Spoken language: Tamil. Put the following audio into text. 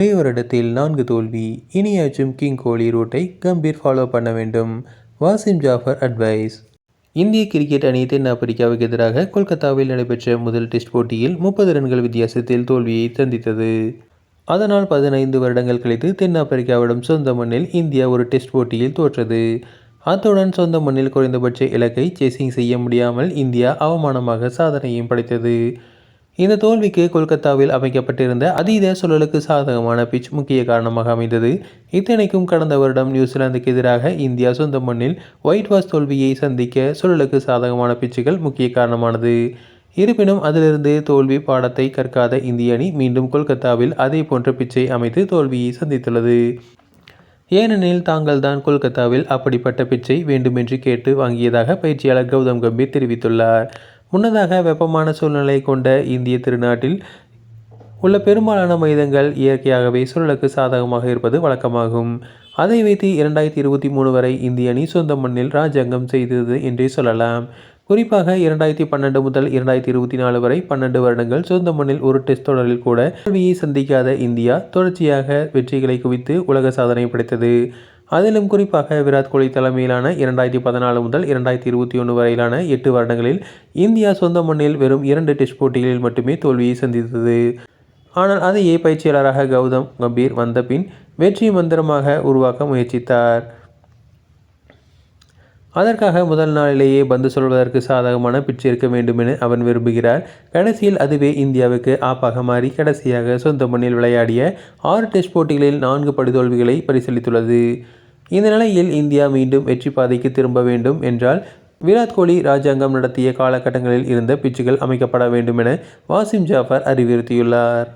ஒரே வருடத்தில் 4 தோல்வி. இனியாச்சும் கிங் கோலி ரூட்டை கம்பீர் ஃபாலோ பண்ண வேண்டும். வாசிம் ஜாஃபர் அட்வைஸ். இந்திய கிரிக்கெட் அணி தென்னாப்பிரிக்காவுக்கு எதிராக கொல்கத்தாவில் நடைபெற்ற முதல் டெஸ்ட் போட்டியில் 30 ரன்கள் வித்தியாசத்தில் தோல்வியை சந்தித்தது. அதனால் 15 வருடங்கள் கழித்து தென்னாப்பிரிக்காவிடம் சொந்த மண்ணில் இந்தியா ஒரு டெஸ்ட் போட்டியில் தோற்றது. அத்துடன் சொந்த மண்ணில் குறைந்தபட்ச இலக்கை சேசிங் செய்ய முடியாமல் இந்தியா அவமானமாக சாதனையும் படைத்தது. இந்த தோல்விக்கு கொல்கத்தாவில் அமைக்கப்பட்டிருந்த அதீத சூழலுக்கு சாதகமான பிட்ச் முக்கிய காரணமாக அமைந்தது. இத்தனைக்கும் கடந்த வருடம் நியூசிலாந்துக்கு எதிராக இந்தியா சொந்த மண்ணில் ஒயிட் வாஷ் தோல்வியை சந்திக்க சூழலுக்கு சாதகமான பிட்சுகள் முக்கிய காரணமானது. இருப்பினும் அதிலிருந்து தோல்வி பாடத்தை கற்காத இந்திய அணி மீண்டும் கொல்கத்தாவில் அதே போன்ற பிட்சை அமைத்து தோல்வியை சந்தித்துள்ளது. ஏனெனில் தாங்கள் தான் கொல்கத்தாவில் அப்படிப்பட்ட பிட்சை வேண்டுமென்று கேட்டு வாங்கியதாக பயிற்சியாளர் கௌதம் கம்பீர் தெரிவித்துள்ளார். முன்னதாக வெப்பமான சூழ்நிலை கொண்ட இந்திய திருநாட்டில் உள்ள பெரும்பாலான மைதானங்கள் இயற்கையாகவே சூழலுக்கு சாதகமாக இருப்பது வழக்கமாகும். அதை வைத்து 2023 வரை இந்திய அணி சொந்த மண்ணில் ராஜாங்கம் செய்தது என்றே சொல்லலாம். குறிப்பாக 2012 முதல் 2024 வரை 12 வருடங்கள் சொந்த மண்ணில் ஒரு டெஸ்ட் தொடரில் கூட தோல்வியை சந்திக்காத இந்தியா தொடர்ச்சியாக வெற்றிகளை குவித்து உலக சாதனை படைத்தது. அதிலும் குறிப்பாக விராட் கோலி தலைமையிலான 2014 முதல் 2021 வரையிலான 8 வருடங்களில் இந்தியா சொந்த மண்ணில் வெறும் 2 டெஸ்ட் போட்டிகளில் மட்டுமே தோல்வியை சந்தித்தது. ஆனால் அதையே பயிற்சியாளராக கௌதம் கம்பீர் வந்த பின் வெற்றி மந்திரமாக உருவாக்க முயற்சித்தார். அதற்காக முதல் நாளிலேயே பந்து சொல்வதற்கு சாதகமான பிட்ச் இருக்க வேண்டும் என அவன் விரும்புகிறார். கடைசியில் அதுவே இந்தியாவுக்கு ஆப்பாக மாறி கடைசியாக சொந்த மண்ணில் விளையாடிய 6 டெஸ்ட் போட்டிகளில் 4 படுதோல்விகளை பரிசீலித்துள்ளது. இந்த நிலையில் இந்தியா மீண்டும் வெற்றி பாதைக்கு திரும்ப வேண்டும் என்றால் விராட் கோலி ராஜாங்கம் நடத்திய காலகட்டங்களில் இருந்த பிட்சுகள் அமைக்கப்பட வேண்டும் என வாசிம் ஜாஃபர் அறிவுறுத்தியுள்ளார்.